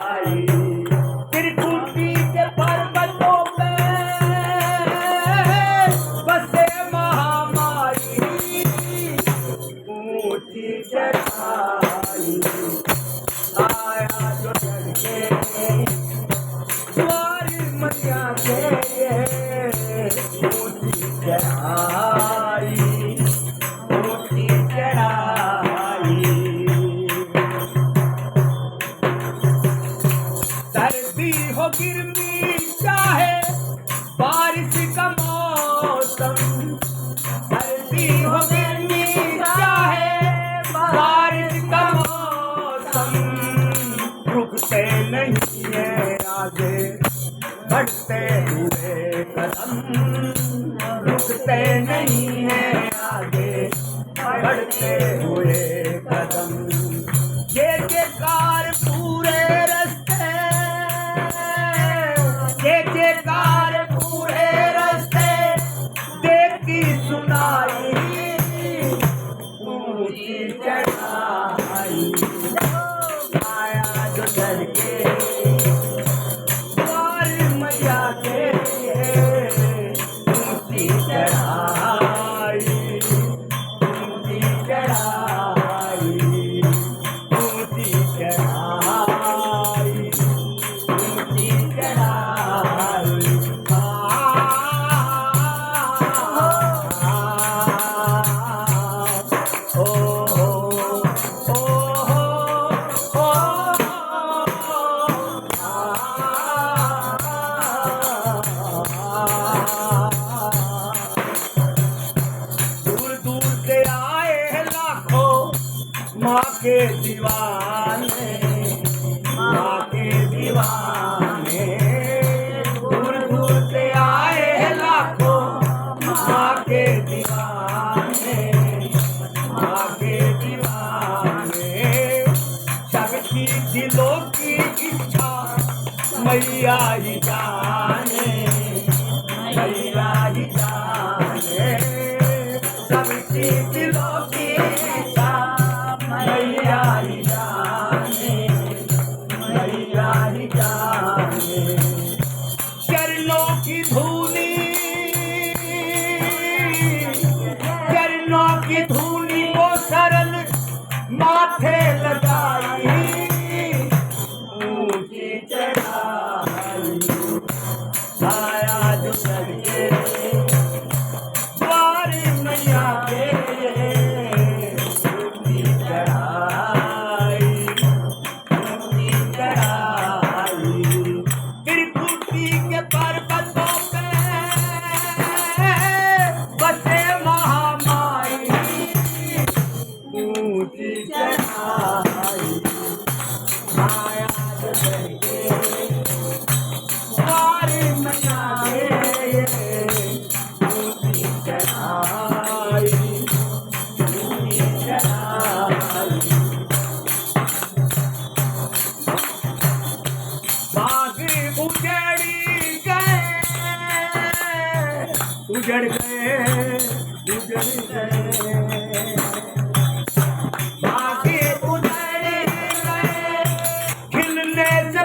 आई त्रिकुटी के पर्वतों पे बसे महामारी ऊंची चढ़ाई आया जो चढ़ के द्वारी मैया के ऊंची चढ़ाई ऊंची चढ़ाई सर्दी हो गिरनी चाहे बारिश का मौसम सर्दी हो गिरनी चाहे बारिश का मौसम रुकते नहीं है आगे बढ़ते हुए कदम रुकते नहीं है आगे बढ़ते हुए कदम ये कार पूरे रास्ते ये कार पूरे रास्ते देखी सुनाई ऊंची चढ़ाई आया जो चढ़ के द्वारी मैया के ऊंची चढ़ाई ऊंची चढ़ाई ऊंची चढ़ाई ऊंची चढ़ाई ओ दूर दूर से आए हैं लाखों माँ के दीवाने माँ के दीवाने दूर दूर से आए हैं लाखों माँ के दीवाने माँ के दीवाने सबकी दिलों की इच्छा मैया ही जाने मैया ही जाने सबकी दिलों की इच्छा मैया ही जाने मैया ही जाने चरणों की धूली चरणों की धूली को सरल माथे लगाई ऊंची चढ़ाई आया जो चढ़ के द्वारी मैया के ऊंची चढ़ाई ऊंची चढ़ाई त्रिकुटी के पर्वतों पे बसे महामाई ऊंची चढ़ाई आया जो चढ़ के द्वारी मैया के ऊंची चढ़ाई ऊंची चढ़ाई बाग उजड़ी गए उजड़ गए उजड़ गए बाग उजड़ गए खिलने से